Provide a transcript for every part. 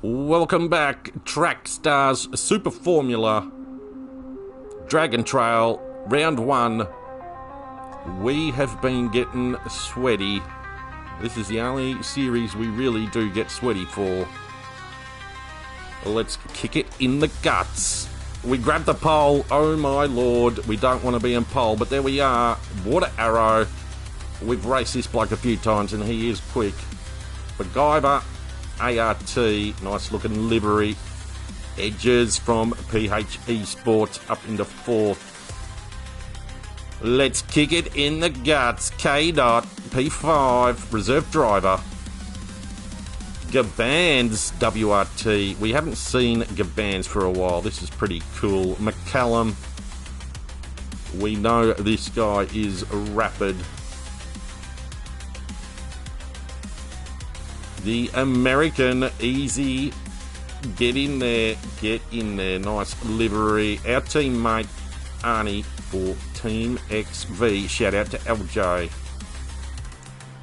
Welcome back, Track Stars Super Formula Dragon Trail Round 1. We have been getting sweaty. This is the only series we really do get sweaty for. Let's kick it in the guts. We grabbed the pole. Oh my lord, we don't want to be in pole, but there we are. Water Arrow. We've raced this bloke a few times and he is quick. MacGyver, ART, nice looking livery. Edges from PHE Sports up into 4th. Let's kick it in the guts. K. P5, reserve driver. Gaban's WRT. We haven't seen Gaban's for a while. This is pretty cool. McCallum. We know this guy is rapid. The American, easy. Get in there. Get in there. Nice livery. Our teammate, Arnie, for Team XV. Shout out to LJ.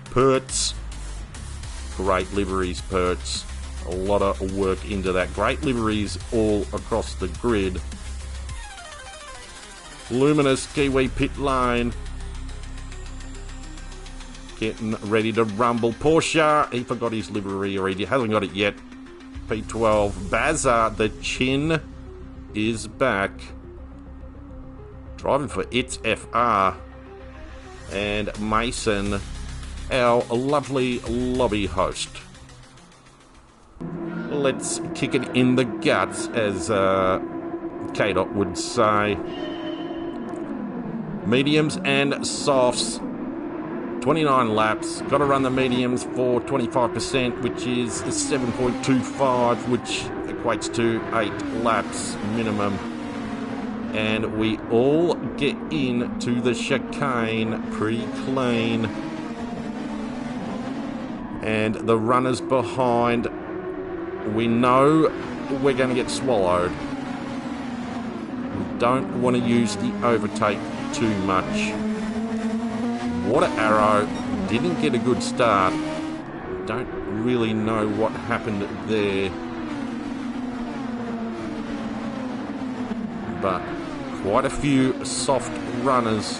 Pertz. Great liveries, Pertz. A lot of work into that. Great liveries all across the grid. Luminous, Kiwi pit lane. Getting ready to rumble. Porsche, he forgot his livery already. Hasn't got it yet. P12. Bazza, the chin is back. Driving for It's FR. And Mason, our lovely lobby host. Let's kick it in the guts, as K-Dot would say. Mediums and softs. 29 laps. Got to run the mediums for 25%, which is 7.25, which equates to 8 laps minimum. And we all get into the chicane pretty clean. And the runners behind, we know we're going to get swallowed. We don't want to use the overtake too much. Water Arrow didn't get a good start. Don't really know what happened there. But quite a few soft runners.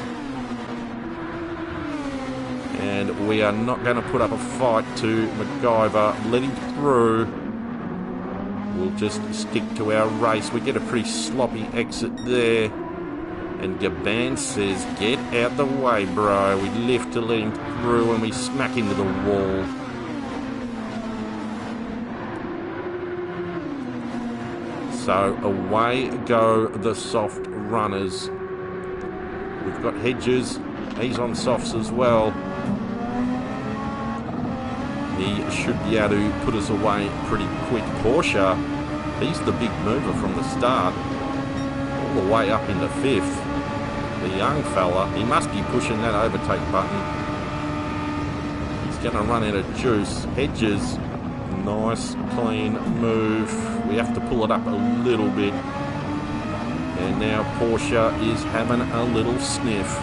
And we are not going to put up a fight to MacGyver. Let him through. We'll just stick to our race. We get a pretty sloppy exit there. And Gaban says, get out the way, bro. We lift to let him through and we smack into the wall. So away go the soft runners. We've got Hedges. He's on softs as well. He should be able to put us away pretty quick. Porsche, he's the big mover from the start. All the way up into 5th. The young fella, he must be pushing that overtake button. He's going to run out of juice. Hedges, nice clean move. We have to pull it up a little bit. And now Porsche is having a little sniff.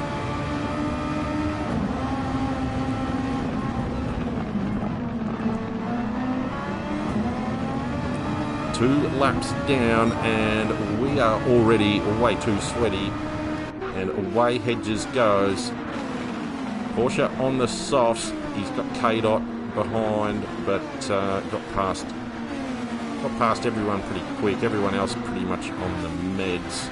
Two laps down and we are already way too sweaty. And away Hedges goes. Porsche on the softs. He's got K-Dot behind, but got past everyone pretty quick. Everyone else pretty much on the meds.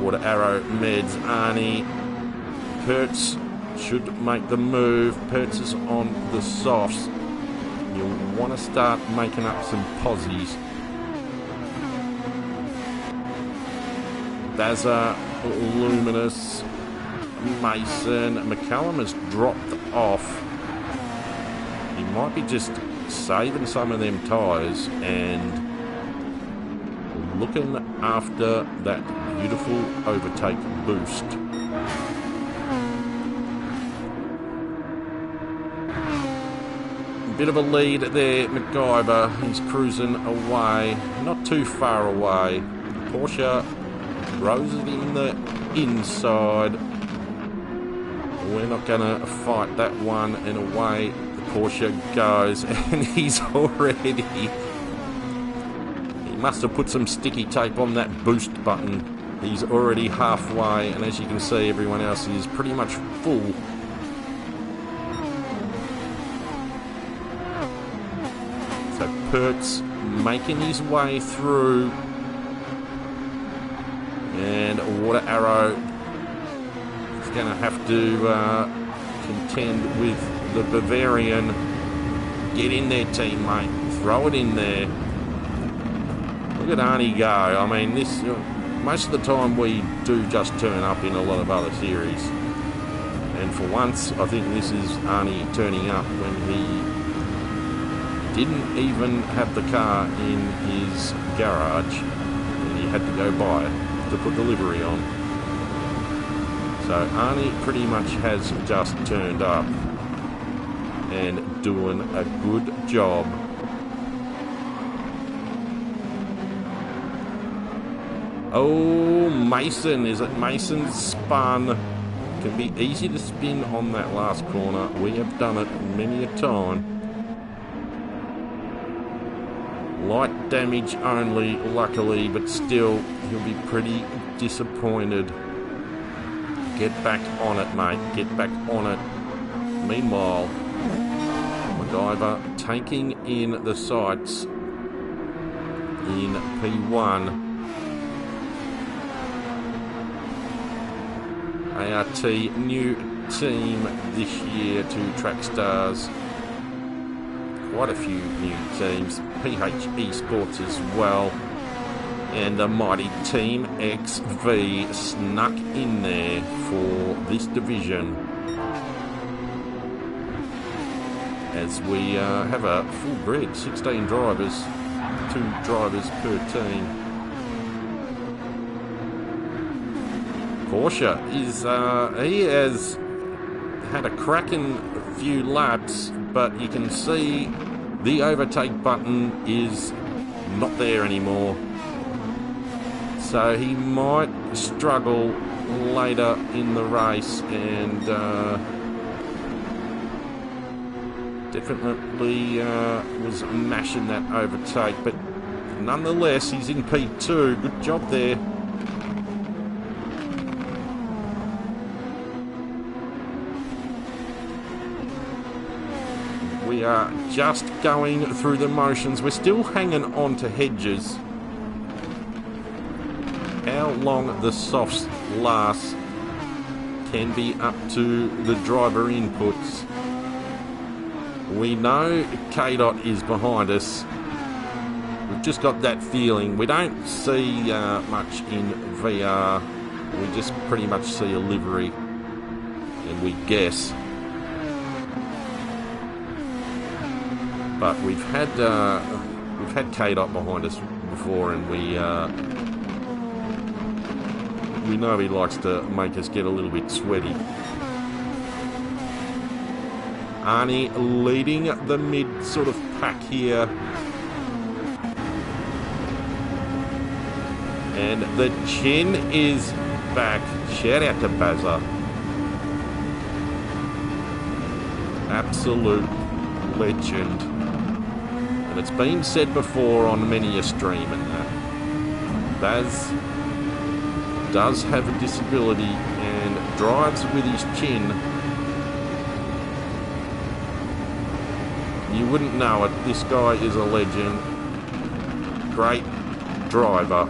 Water Arrow, meds, Arnie. Pertz should make the move. Pertz is on the softs. You'll want to start making up some posies. Bazza, Luminous, Mason. McCallum has dropped off. He might be just saving some of them tyres and looking after that beautiful overtake boost. Bit of a lead there, MacGyver. He's cruising away, not too far away. Porsche throws it in the inside. We're not going to fight that one, and away the Porsche goes, and he's already... He must have put some sticky tape on that boost button. He's already halfway, and as you can see, everyone else is pretty much full. So Pertz making his way through, and Water Arrow is going to have to contend with the Bavarian. Get in there, teammate. Throw it in there. Look at Arnie go. I mean, this most of the time we do just turn up in a lot of other series. And for once, I think this is Arnie turning up when he didn't even have the car in his garage. And he had to go buy it to put the livery on. So Arnie pretty much has just turned up and doing a good job. Oh, Mason. Is it Mason's spun? Can be easy to spin on that last corner. We have done it many a time. Light damage only, luckily, but still, he'll be pretty disappointed. Get back on it, mate. Get back on it. Meanwhile, MacGyver taking in the sights in P1. ART, new team this year to Trackstars. Quite a few new teams. PHE Sports as well. And the mighty Team XV snuck in there for this division. As we have a full grid, 16 drivers, 2 drivers per team. Porsche is, he has had a cracking few laps, but you can see the overtake button is not there anymore. So he might struggle later in the race, and definitely was mashing that overtake, but nonetheless he's in P2. Good job there. We are just going through the motions. We're still hanging on to Hedges. How long the softs last can be up to the driver inputs. We know K-Dot is behind us. We've just got that feeling. We don't see much in VR. We just pretty much see a livery, and we guess. But we've had K-Dot behind us before, and we know he likes to make us get a little bit sweaty. Arnie leading the mid sort of pack here. And the chin is back. Shout out to Bazza. Absolute legend. And it's been said before on many a stream and that Baz does have a disability and drives with his chin. You wouldn't know it. This guy is a legend. Great driver.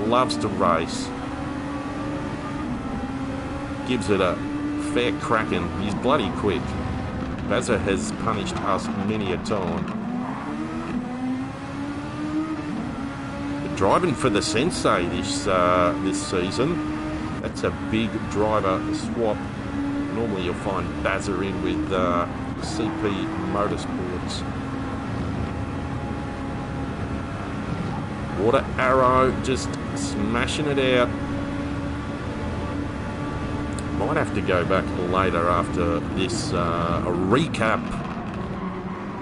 Loves to race. Gives it a fair cracking. He's bloody quick. Bazza has punished us many a time. But driving for the Sensei this season. That's a big driver swap. Normally you'll find Bazza in with CP Motorsports. Water Arrow just smashing it out. Might have to go back later after this recap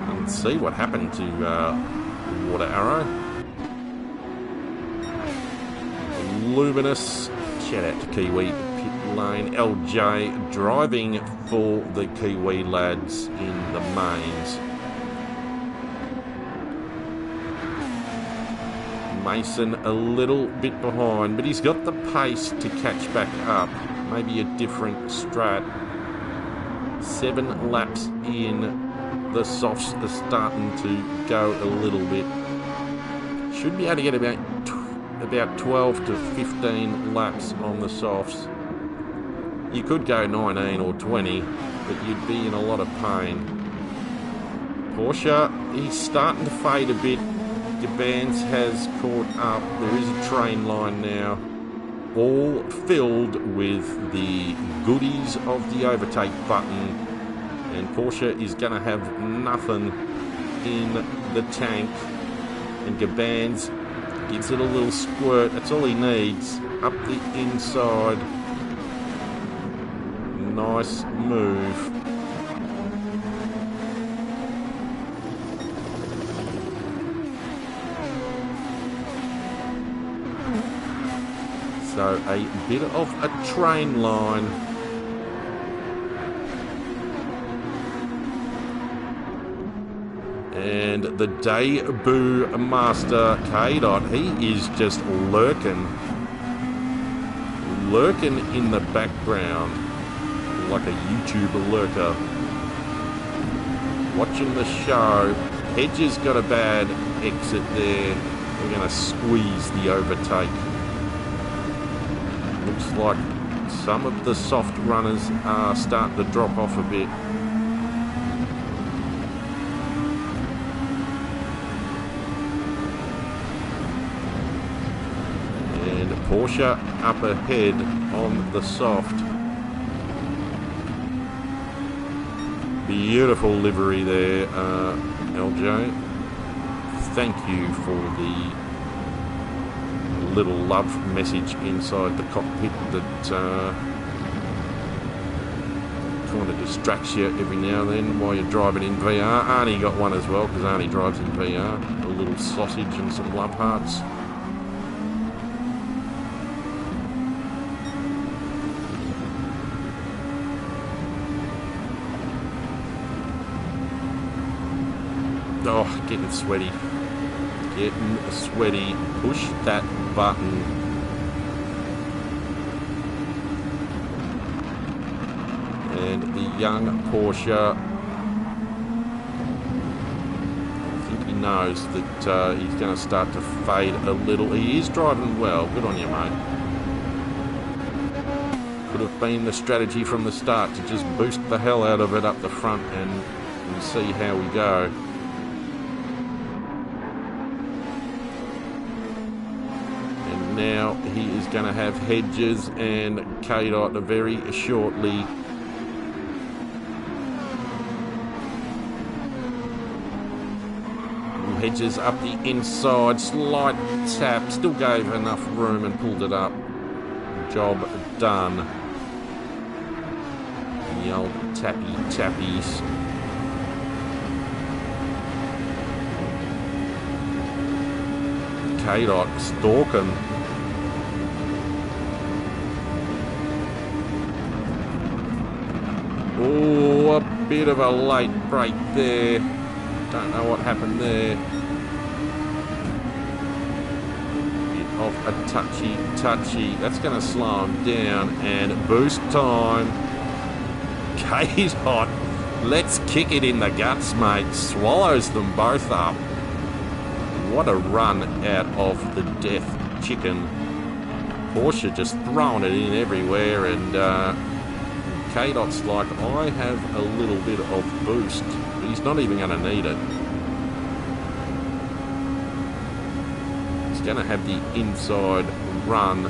and see what happened to Water Arrow. Luminous, shout out to Kiwi, pit lane. LJ driving for the Kiwi lads in the mains. Mason a little bit behind, but he's got the pace to catch back up. Maybe a different strat. 7 laps in, the softs are starting to go a little bit. Should be able to get about 12 to 15 laps on the softs. You could go 19 or 20, but you'd be in a lot of pain. Porsche, he's starting to fade a bit. Gabans has caught up. There is a train line now, all filled with the goodies of the overtake button, and Porsche is going to have nothing in the tank, and Gabans gives it a little squirt. That's all he needs. Up the inside. Nice move. So a bit of a train line. And the debut master, K-Dot, he is just lurking in the background like a YouTuber lurker. Watching the show. Hedges got a bad exit there. We're going to squeeze the overtake. Looks like some of the soft runners are starting to drop off a bit. And Porsche up ahead on the soft. Beautiful livery there, LJ. Thank you for the little love message inside the cockpit that kind of distracts you every now and then while you're driving in VR. Arnie got one as well, because Arnie drives in VR. A little sausage and some love hearts. Oh, getting sweaty. Getting sweaty. Push that button. And the young Porsche, I think he knows that he's going to start to fade a little. He is driving well. Good on you, mate. Could have been the strategy from the start to just boost the hell out of it up the front and see how we go. Now he is going to have Hedges and K-Dot very shortly. Hedges up the inside, slight tap, still gave enough room and pulled it up. Job done. The old tappies. K-Dot stalking. Oh, a bit of a late break there. Don't know what happened there. Bit of a touchy. That's going to slow him down. And boost time. K-Dot, let's kick it in the guts, mate. Swallows them both up. What a run out of the death chicken. Porsche just throwing it in everywhere, and K-Dot's like, I have a little bit of boost. But he's not even going to need it. He's going to have the inside run.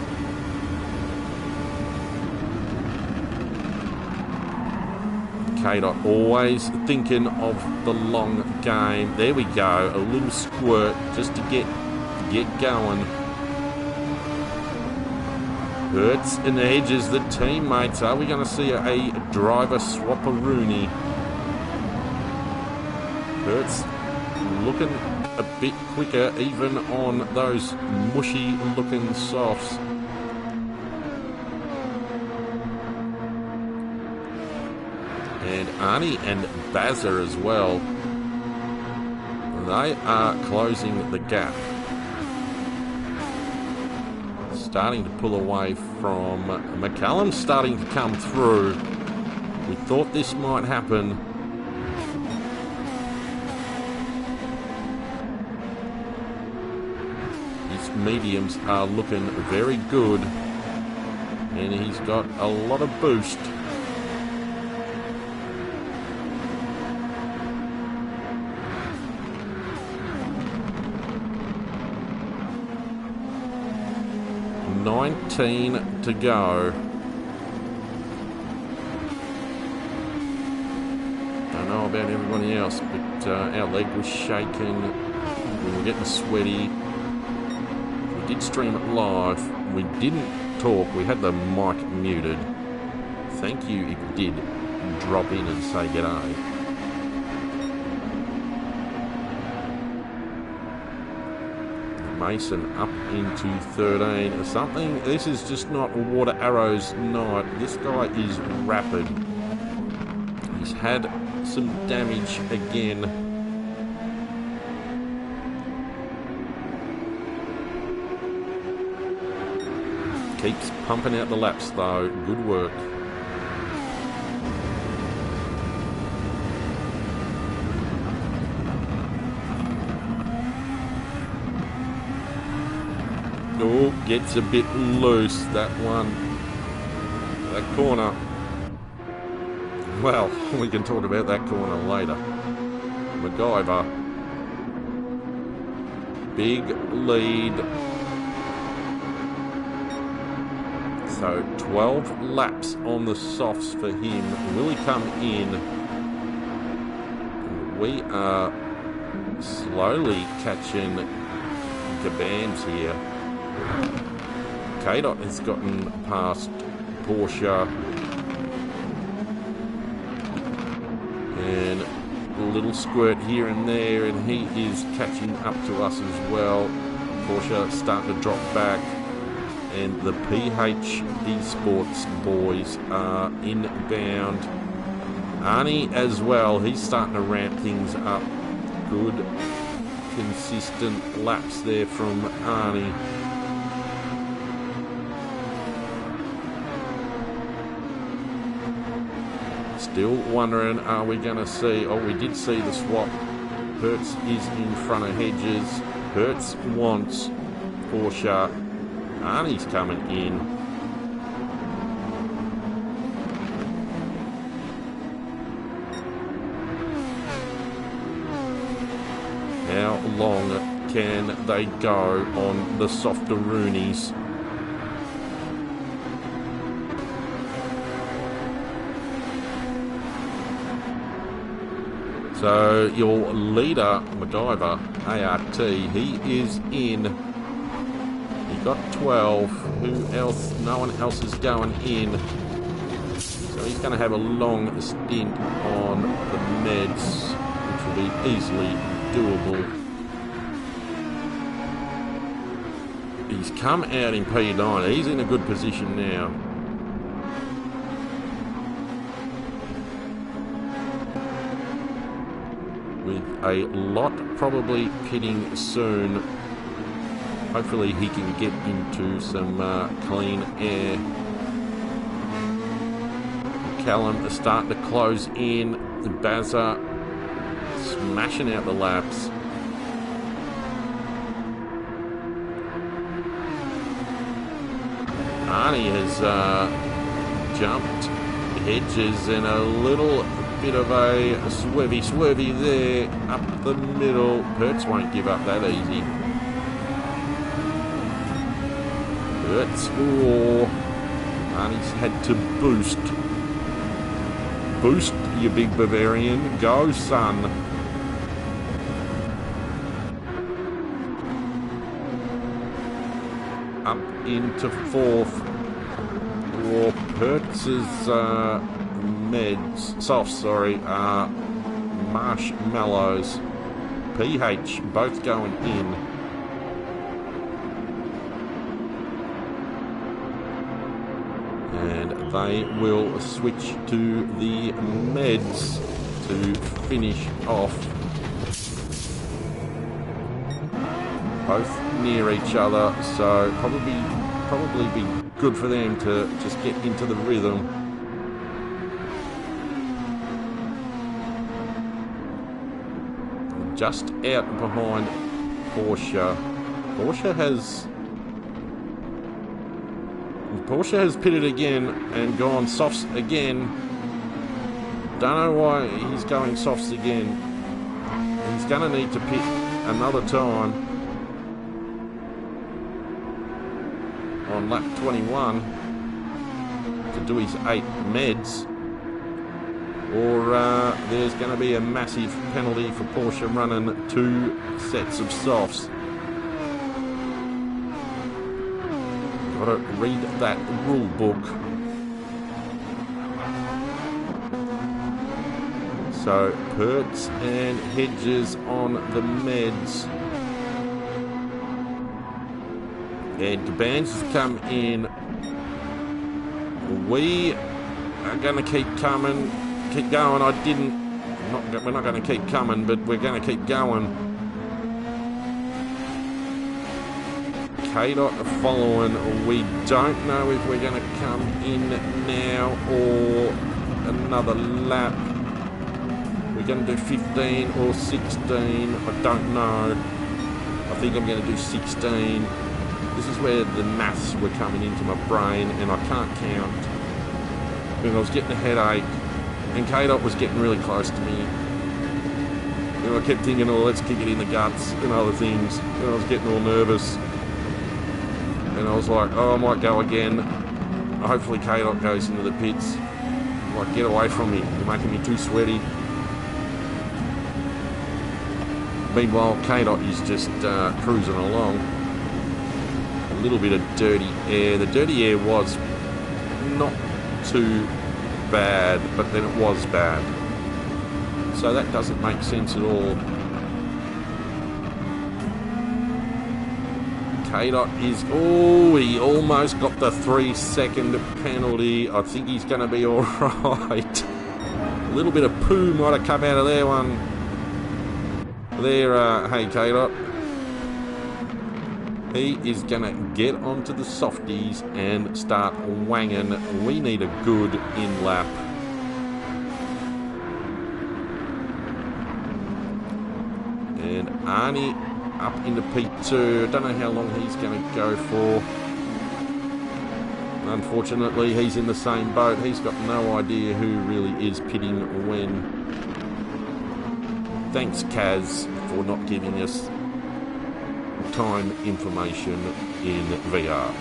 K-Dot always thinking of the long game. There we go. A little squirt just to get going. Hertz and Hedges, the teammates. Are we going to see a driver swap-a-rooney? Hertz looking a bit quicker even on those mushy-looking softs. And Arnie and Bazza as well. They are closing the gap. Starting to pull away from McCallum, starting to come through. We thought this might happen. His mediums are looking very good. And he's got a lot of boost. $19 to go. Don't know about everybody else, but our leg was shaking. We were getting sweaty. We did stream it live. We didn't talk. We had the mic muted. Thank you if you did drop in and say g'day. Mason up into 13 something. This is just not Water Arrow's night. This guy is rapid. He's had some damage again. Keeps pumping out the laps though. Good work. Oh, gets a bit loose, that one. That corner. Well, we can talk about that corner later. MacGyver. Big lead. So 12 laps on the softs for him. Will he come in? We are slowly catching the bands here. K-Dot has gotten past Porsche. And a little squirt here and there, and he is catching up to us as well. Porsche starting to drop back. And the PH Esports boys are inbound. Arnie as well, he's starting to ramp things up. Good, consistent laps there from Arnie. Still wondering, are we going to see... Oh, we did see the swap. Hertz is in front of Hedges. Hertz wants Porsche. Arnie's coming in. How long can they go on the softer Roonies? So your leader, MacGyver, ART, he is in. He got 12. Who else? No one else is going in. So he's going to have a long stint on the meds, which will be easily doable. He's come out in P9. He's in a good position now. With a lot probably pitting soon. Hopefully he can get into some clean air. Callum is starting to close in. Bazza smashing out the laps. Arnie has jumped Hedges in a little bit of a swervy there up the middle. Hertz won't give up that easy. Hertz, oh, Arnie's had to boost. Boost, you big Bavarian. Go, son. Up into fourth. Oh, Hertz's softs, sorry, marshmallows. PH both going in. And they will switch to the meds to finish off. Both near each other, so probably be good for them to just get into the rhythm. Just out behind Porsche. Porsche has pitted again and gone softs again. Don't know why he's going softs again. He's going to need to pit another time on lap 21 to do his 8 meds, or there's going to be a massive penalty for Porsche running 2 sets of softs. Got to read that rule book. So Hertz and Hedges on the meds. And Caban's has come in. We are going to keep going. We're not going to keep coming, but we're going to keep going. K-Dot following. We don't know if we're going to come in now or another lap. We're going to do 15 or 16. I don't know. I think I'm going to do 16. This is where the maths were coming into my brain and I can't count. And I was getting a headache and K-Dot was getting really close to me. And I kept thinking, oh, let's kick it in the guts and other things. And I was getting all nervous. And I was like, oh, I might go again. Hopefully K-Dot goes into the pits. Like, get away from me. You're making me too sweaty. Meanwhile, K-Dot is just cruising along. A little bit of dirty air. The dirty air was not too bad, but then it was bad. So that doesn't make sense at all. K-Dot is... Oh, he almost got the 3-second penalty. I think he's going to be all right. A little bit of poo might have come out of there one. There, hey K-Dot. He is going to get onto the softies and start wanging. We need a good in-lap. And Arnie up into P2. Don't know how long he's going to go for. Unfortunately, he's in the same boat. He's got no idea who really is pitting when. Thanks, Kaz, for not giving us time information in VR.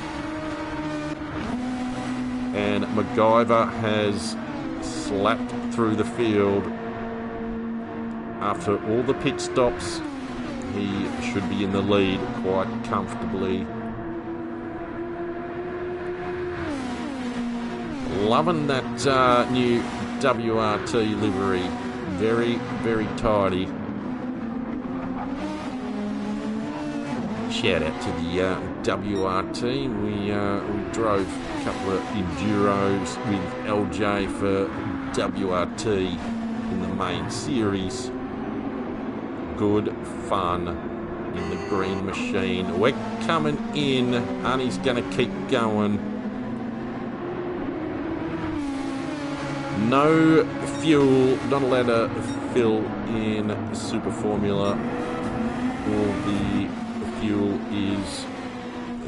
And MacGyver has slapped through the field. After all the pit stops, he should be in the lead quite comfortably. Loving that new WRT livery. Very, very tidy. Shout out to the WRT. We drove a couple of Enduros with LJ for WRT in the main series. Good fun in the green machine. We're coming in. Arnie's going to keep going. No fuel, not allowed to fill in Super Formula. All the fuel is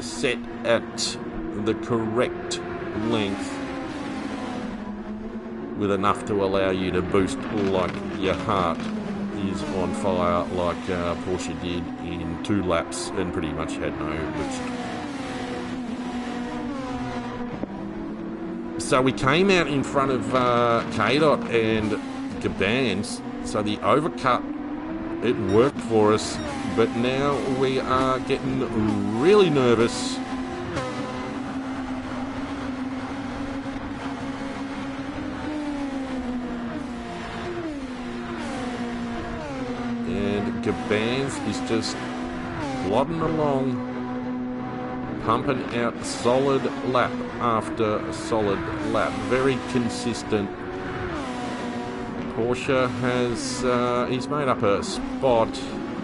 set at the correct length with enough to allow you to boost like your heart is on fire like Porsche did in 2 laps and pretty much had no boost. So we came out in front of K-Dot and Gabans, so the overcut, it worked for us, but now we are getting really nervous. And Gabans is just plodding along. pumping out solid lap after solid lap. Very consistent. Porsche has, he's made up a spot,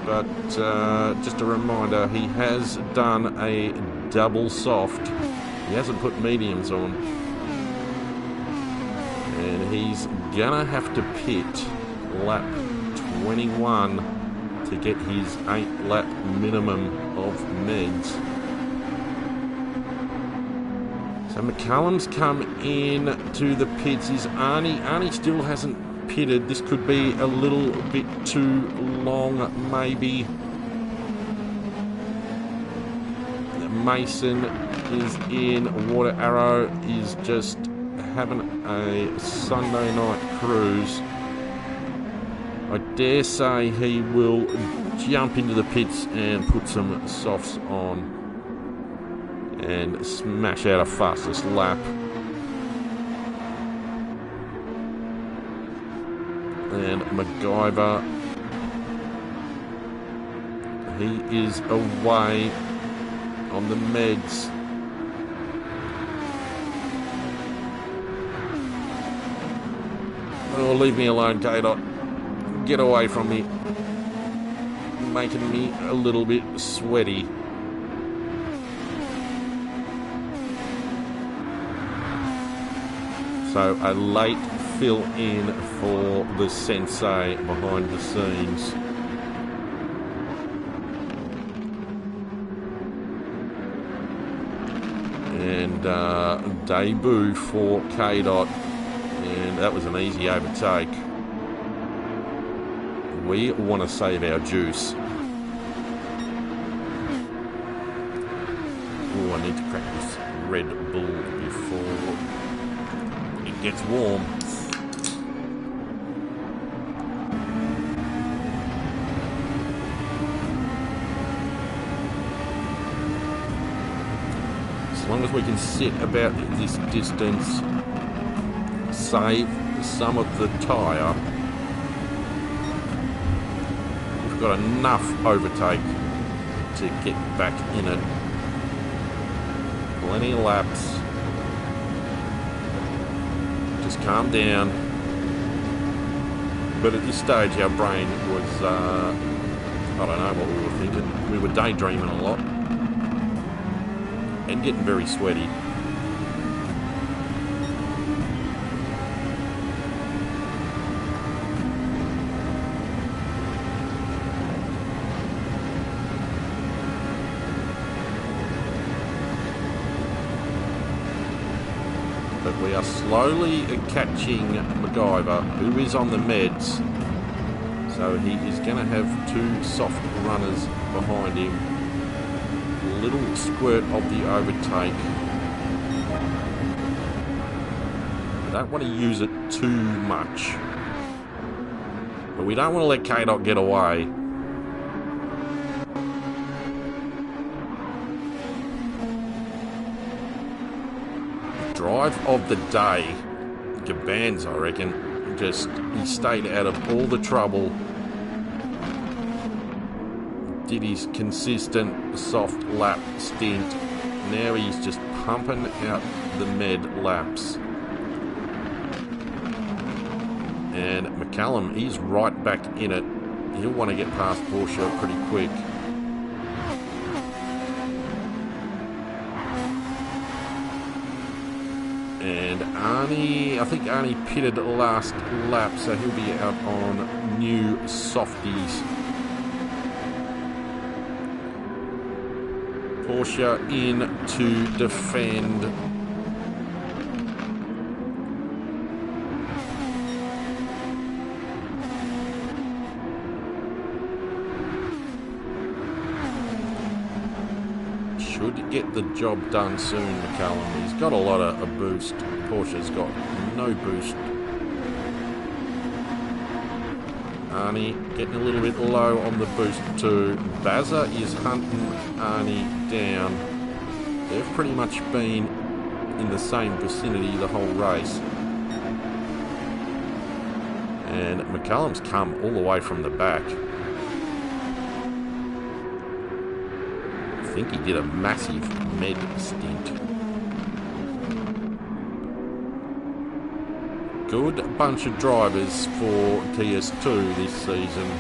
but just a reminder, he has done a double soft. He hasn't put mediums on. And he's gonna have to pit lap 21 to get his 8-lap minimum of meds. So McCullum's come in to the pits. Is Arnie? Arnie still hasn't pitted. This could be a little bit too long, maybe. Mason is in. Water Arrow is just having a Sunday night cruise. I dare say he will jump into the pits and put some softs on and smash out a fastest lap. And MacGyver, he is away on the meds. Oh, leave me alone, K-Dot. Get away from me. Making me a little bit sweaty. So a late fill in for the sensei behind the scenes. And debut for K-Dot. And that was an easy overtake. We want to save our juice. Oh, I need to crack this Red Bull before it gets warm. As long as we can sit about this distance, save some of the tyre, we've got enough overtake to get back in it. Plenty of laps. Just calm down. But at this stage our brain was, I don't know what we were thinking. We were daydreaming a lot and getting very sweaty. But we are slowly catching MacGyver, who is on the meds. So he is going to have two soft runners behind him. A little squirt of the overtake. We don't want to use it too much. But we don't want to let K-Dot get away. Drive of the day, Gabans, I reckon. Just, he stayed out of all the trouble. Did his consistent soft lap stint. Now he's just pumping out the med laps. And McCullum, he's right back in it. He'll want to get past Porsche pretty quick. And Arnie, I think Arnie pitted last lap, so he'll be out on new softies. Porsche in to defend. Should get the job done soon, McCullum. He's got a lot of a boost. Porsche's got no boost. Arnie getting a little bit low on the boost too. Bazza is hunting Arnie down. They've pretty much been in the same vicinity the whole race. And McCullum's come all the way from the back. think he did a massive med stint. Good bunch of drivers for TS2 this season.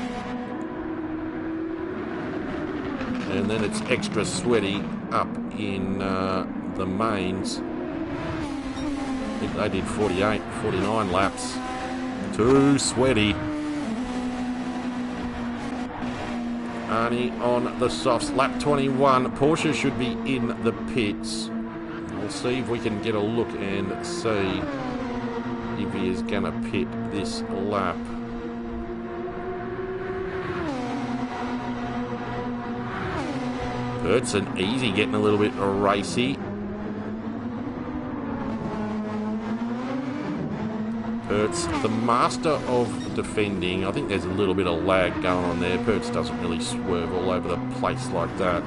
And then it's extra sweaty up in the mains. I think they did 48, 49 laps. Too sweaty. Arnie on the softs. Lap 21. Porsche should be in the pits. We'll see if we can get a look and see if he is going to pit this lap. Burton easy, getting a little bit racy. Pertz, the master of defending. I think there's a little bit of lag going on there. Pertz doesn't really swerve all over the place like that.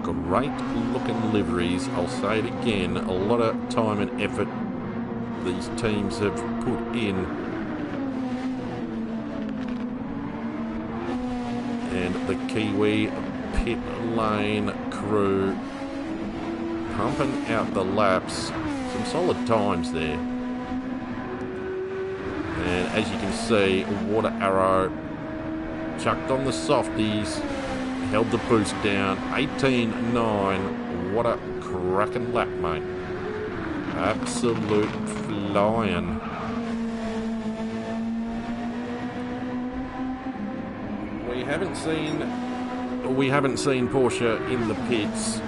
Great looking liveries. I'll say it again, a lot of time and effort these teams have put in. And the Kiwi pit lane crew pumping out the laps. Some solid times there. And as you can see, Water Arrow chucked on the softies. Held the boost down, 18.9. What a cracking lap, mate. Absolute flying. We haven't seen Porsche in the pits.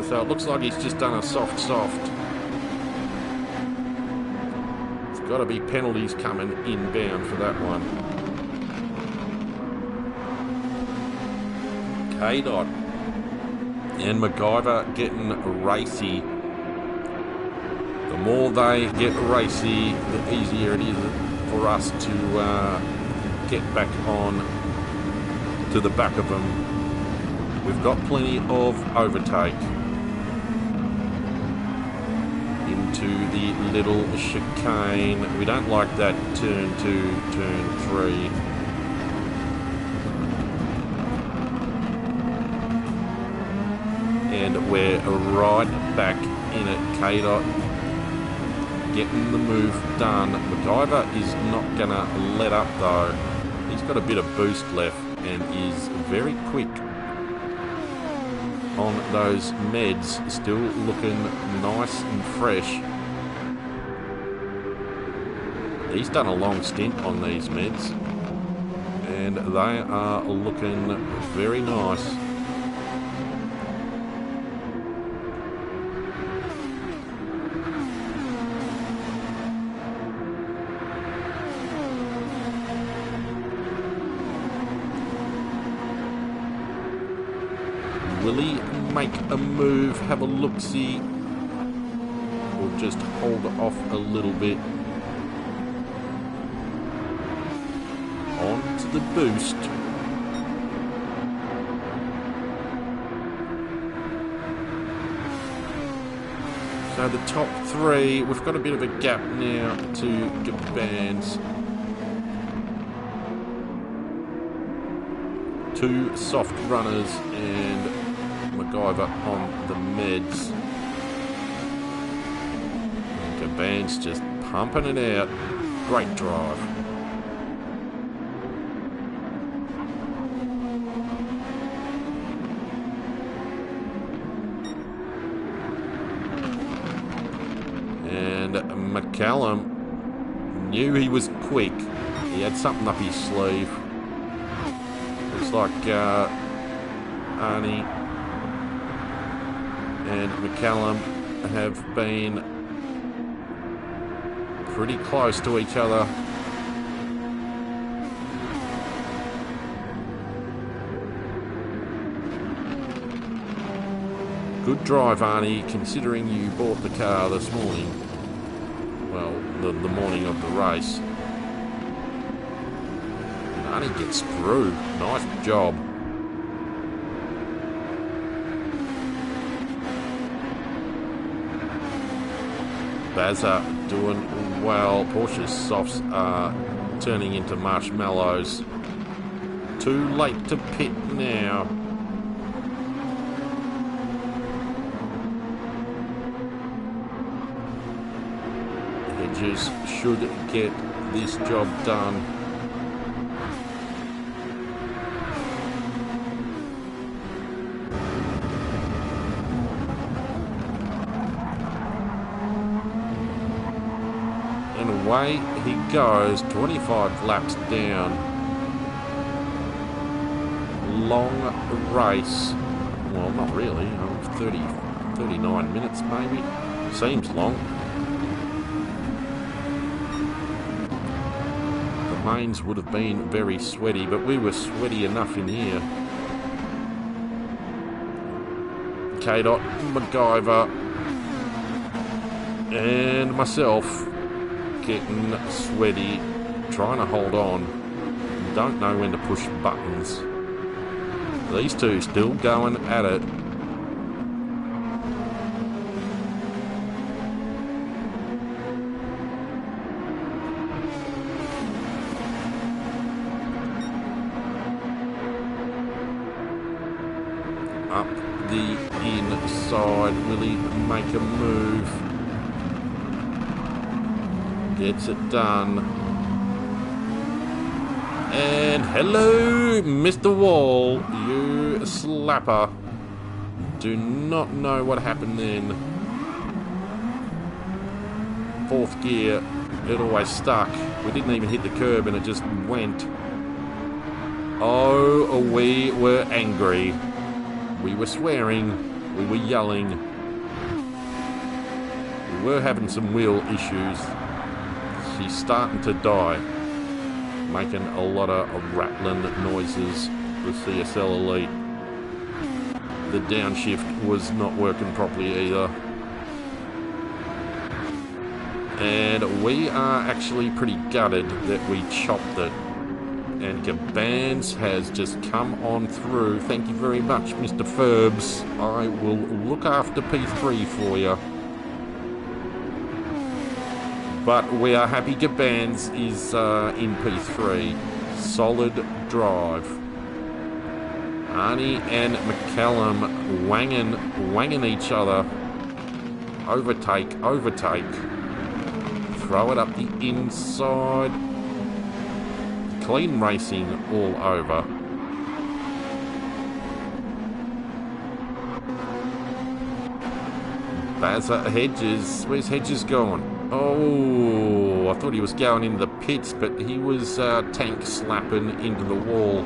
So it looks like he's just done a soft. There's got to be penalties coming inbound for that one. K-Dot and MacGyver getting racy. The more they get racy, the easier it is for us to get back on to the back of them. We've got plenty of overtake into the little chicane. We don't like that turn 2, turn 3. And we're right back in it. K-Dot getting the move done. MacGyver is not going to let up though. He's got a bit of boost left and is very quick on those meds. Still looking nice and fresh. He's done a long stint on these meds and they are looking very nice. Will he make a move, have a look-see, or just hold off a little bit? On to the boost. So the top three, we've got a bit of a gap now to Gaban's. Two soft runners and MacGyver on the meds. And Gaban's just pumping it out. Great drive. And McCallum knew he was quick. He had something up his sleeve. Looks like Arnie and McCallum have been pretty close to each other. Good drive, Arnie, considering you bought the car this morning. Well, the morning of the race. And Arnie gets through. Nice job. Bazza doing well. Porsche's softs are turning into marshmallows. Too late to pit now. Hedges should get this job done. And away he goes, 25 laps down. Long race. Well, not really. 39 minutes maybe. Seems long. The mains would have been very sweaty, but we were sweaty enough in here. K-Dot, MacGyver, and myself getting sweaty, trying to hold on. Don't know when to push buttons. These two still going at it. Up the inside, will he make a move? Gets it done. And hello, Mr. Wall, you slapper. Do not know what happened then. Fourth gear, it always stuck. We didn't even hit the curb and it just went. Oh, we were angry. We were swearing. We were yelling. We were having some wheel issues. She's starting to die. Making a lot of rattling noises, the CSL Elite. The downshift was not working properly either. And we are actually pretty gutted that we chopped it. And Gabans has just come on through. Thank you very much, Mr. Ferbs. I will look after P3 for you. But we are happy Gabans is in P3. Solid drive. Arnie and McCallum wanging each other. Overtake. Throw it up the inside. Clean racing all over. Bazza Hedges. Where's Hedges going? Oh, I thought he was going into the pits, but he was tank slapping into the wall.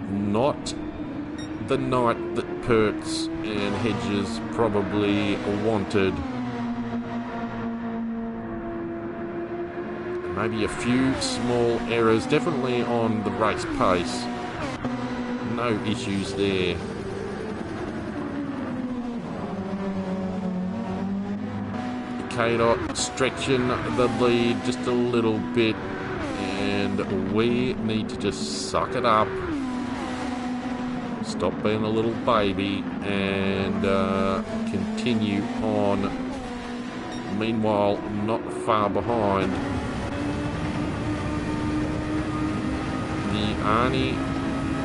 Not the night that Pertz and Hedges probably wanted. Maybe a few small errors, definitely on the race pace. No issues there. K-Dot stretching the lead just a little bit, and we need to just suck it up. Stop being a little baby and continue on. Meanwhile, not far behind. Arnie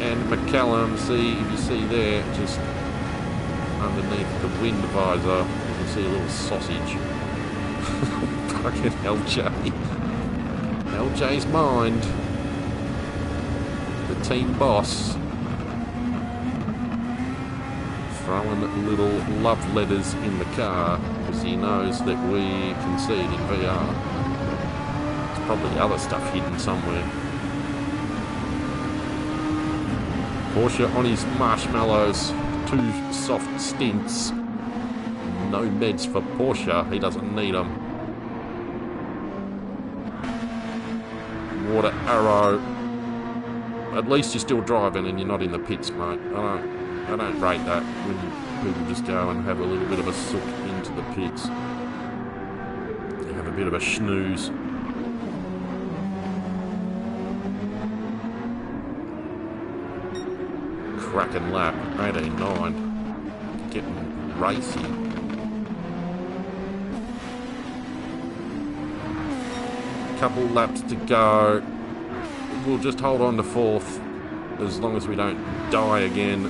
and McCallum, see if you see there, just underneath the wind visor, you can see a little sausage. Fucking LJ. LJ's mind. The team boss. Throwing little love letters in the car because he knows that we concede in VR. There's probably other stuff hidden somewhere. Porsche on his marshmallows, 2 soft stints. No meds for Porsche, he doesn't need them. Water arrow. At least you're still driving and you're not in the pits, mate. I don't rate that when people just go and have a little bit of a sook into the pits. You have a bit of a snooze. Cracking lap, 18.9. getting racy. Couple laps to go. We'll just hold on to fourth as long as we don't die again.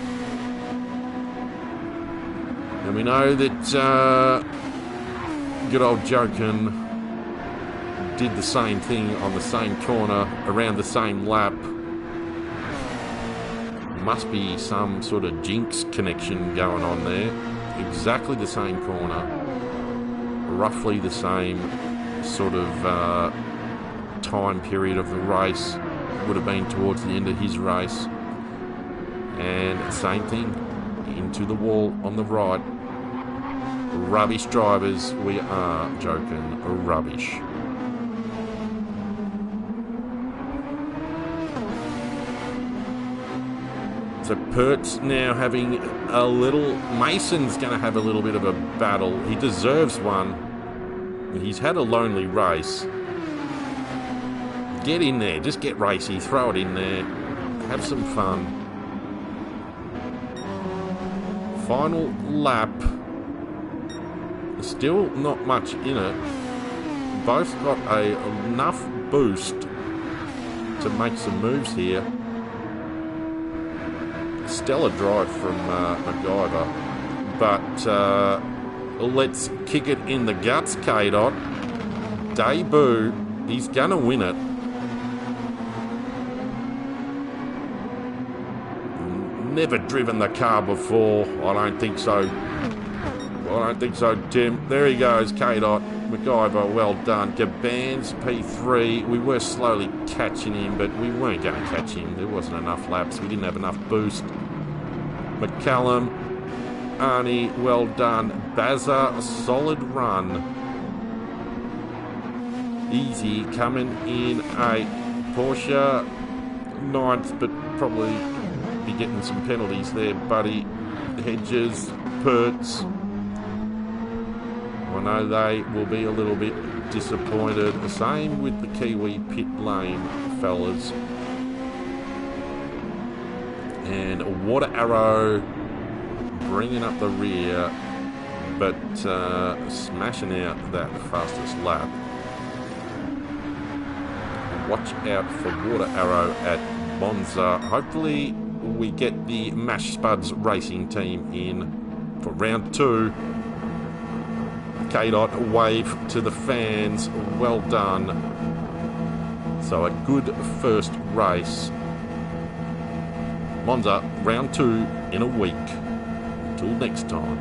And we know that good old Jokin did the same thing on the same corner around the same lap. Must be some sort of jinx connection going on there. Exactly the same corner, roughly the same sort of time period of the race. Would have been towards the end of his race, and same thing, into the wall on the right. Rubbish drivers, we are joking, rubbish. So Pert's now having a little... Mason's going to have a little bit of a battle. He deserves one. He's had a lonely race. Get in there. Just get racy. Throw it in there. Have some fun. Final lap. Still not much in it. Both got enough boost to make some moves here. Stellar drive from MacGyver, but let's kick it in the guts, K-Dot. Debut, he's gonna win it. Never driven the car before. I don't think so. I don't think so, Tim. There he goes, K-Dot. MacGyver, well done. Gaban's P3. We were slowly catching him, but we weren't going to catch him. There wasn't enough laps. We didn't have enough boost. McCallum, Arnie, well done. Bazza, solid run. Easy coming in a Porsche. Ninth, but probably be getting some penalties there, buddy. Hedges, Perts. I know they will be a little bit disappointed. The same with the Kiwi pit lane fellas. And Water Arrow bringing up the rear, but smashing out that fastest lap. Watch out for Water Arrow at Monza. Hopefully we get the Mash Spuds racing team in for round 2. K-Dot, wave to the fans. Well done. So a good first race. Monza, round 2 in a week. Until next time.